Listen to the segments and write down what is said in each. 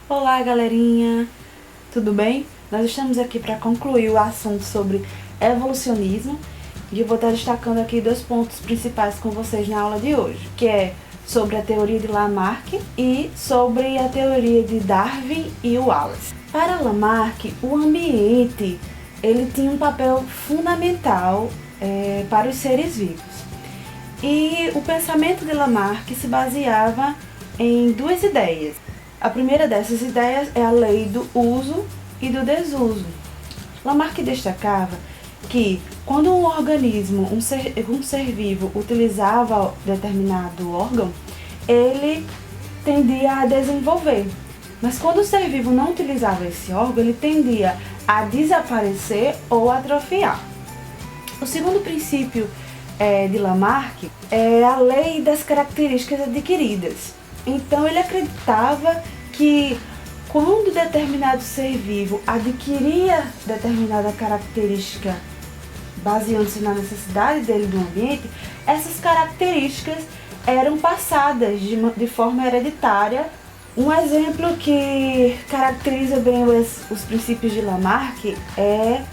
Olá, galerinha! Tudo bem? Nós estamos aqui para concluir o assunto sobre evolucionismo e eu vou estar destacando aqui dois pontos principais com vocês na aula de hoje, que é sobre a teoria de Lamarck e sobre a teoria de Darwin e Wallace. Para Lamarck, o ambiente ele tinha um papel fundamental para os seres vivos. E o pensamento de Lamarck se baseava em duas ideias. A primeira dessas ideias é a lei do uso e do desuso. Lamarck destacava que quando um organismo, um ser vivo, utilizava determinado órgão, ele tendia a desenvolver. Mas quando o ser vivo não utilizava esse órgão, ele tendia a desaparecer ou atrofiar. O segundo princípio de Lamarck é a lei das características adquiridas. Então ele acreditava que quando determinado ser vivo adquiria determinada característica baseando-se na necessidade dele do ambiente, essas características eram passadas de forma hereditária. Um exemplo que caracteriza bem os princípios de Lamarck é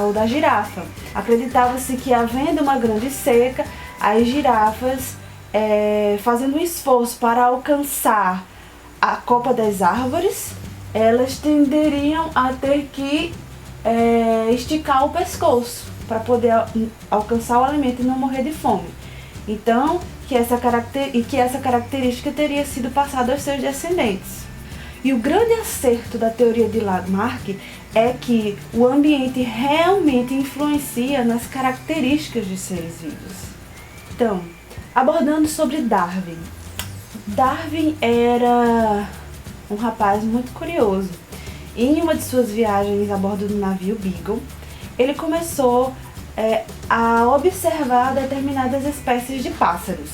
o da girafa. Acreditava-se que, havendo uma grande seca, as girafas, fazendo um esforço para alcançar a copa das árvores, elas tenderiam a ter que esticar o pescoço para poder alcançar o alimento e não morrer de fome. Então, que essa característica teria sido passada aos seus descendentes. E o grande acerto da teoria de Lamarck é que o ambiente realmente influencia nas características dos seres vivos. Então, abordando sobre Darwin. Darwin era um rapaz muito curioso. Em uma de suas viagens a bordo do navio Beagle, ele começou a observar determinadas espécies de pássaros.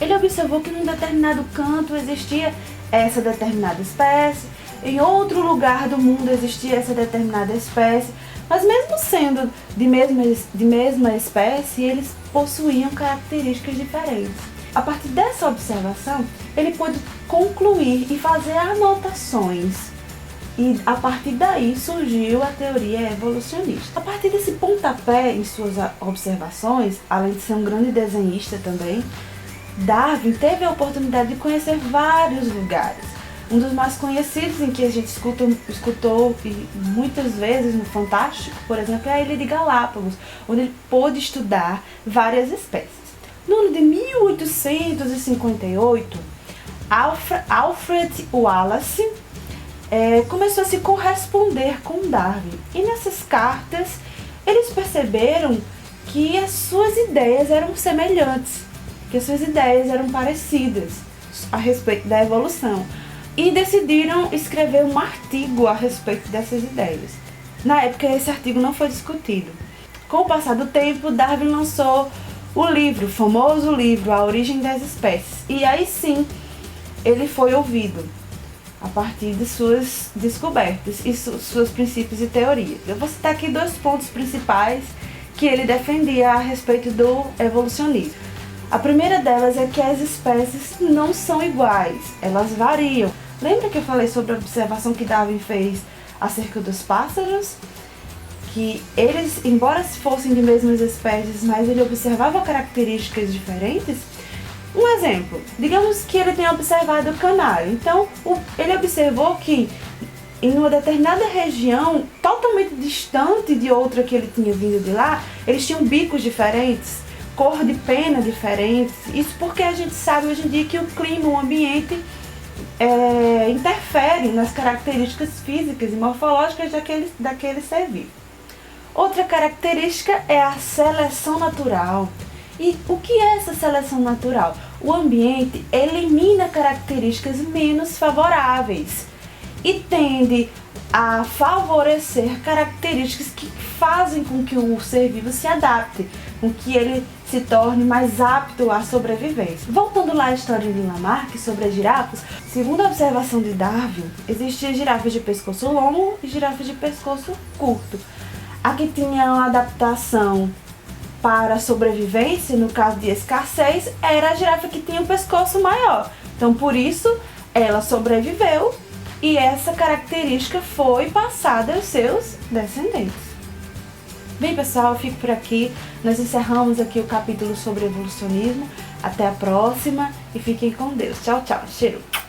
Ele observou que num determinado canto existia essa determinada espécie, em outro lugar do mundo existia essa determinada espécie, mas mesmo sendo de mesma espécie, eles possuíam características diferentes. A partir dessa observação, ele pôde concluir e fazer anotações. E a partir daí surgiu a teoria evolucionista. A partir desse pontapé em suas observações, além de ser um grande desenhista também, Darwin teve a oportunidade de conhecer vários lugares. Um dos mais conhecidos, em que a gente escutou muitas vezes no Fantástico, por exemplo, é a Ilha de Galápagos, onde ele pôde estudar várias espécies. No ano de 1858, Alfred Wallace começou a se corresponder com Darwin. E nessas cartas, eles perceberam que as suas ideias eram semelhantes, que as suas ideias eram parecidas a respeito da evolução. E decidiram escrever um artigo a respeito dessas ideias. Na época, esse artigo não foi discutido. Com o passar do tempo, Darwin lançou o famoso livro A Origem das Espécies. E aí sim, ele foi ouvido a partir de suas descobertas e seus princípios e teorias. Eu vou citar aqui dois pontos principais que ele defendia a respeito do evolucionismo. A primeira delas é que as espécies não são iguais, elas variam. Lembra que eu falei sobre a observação que Darwin fez acerca dos pássaros? Que eles, embora fossem de mesmas espécies, mas ele observava características diferentes? Um exemplo, digamos que ele tenha observado o canário. Então, ele observou que em uma determinada região, totalmente distante de outra que ele tinha vindo de lá, eles tinham bicos diferentes, cor de pena diferentes. Isso porque a gente sabe hoje em dia que o clima, o ambiente, interfere nas características físicas e morfológicas daquele ser vivo. Outra característica é a seleção natural. E o que é essa seleção natural? O ambiente elimina características menos favoráveis e tende a favorecer características que fazem com que o ser vivo se adapte, com que ele se torne mais apto à sobrevivência. Voltando lá à história de Lamarck sobre as girafas, segundo a observação de Darwin, existiam girafas de pescoço longo e girafas de pescoço curto. A que tinha uma adaptação para a sobrevivência, no caso de escassez, era a girafa que tinha o pescoço maior. Então, por isso, ela sobreviveu e essa característica foi passada aos seus descendentes. Bem, pessoal, eu fico por aqui. Nós encerramos aqui o capítulo sobre evolucionismo. Até a próxima e fiquem com Deus. Tchau, tchau. Cheiro.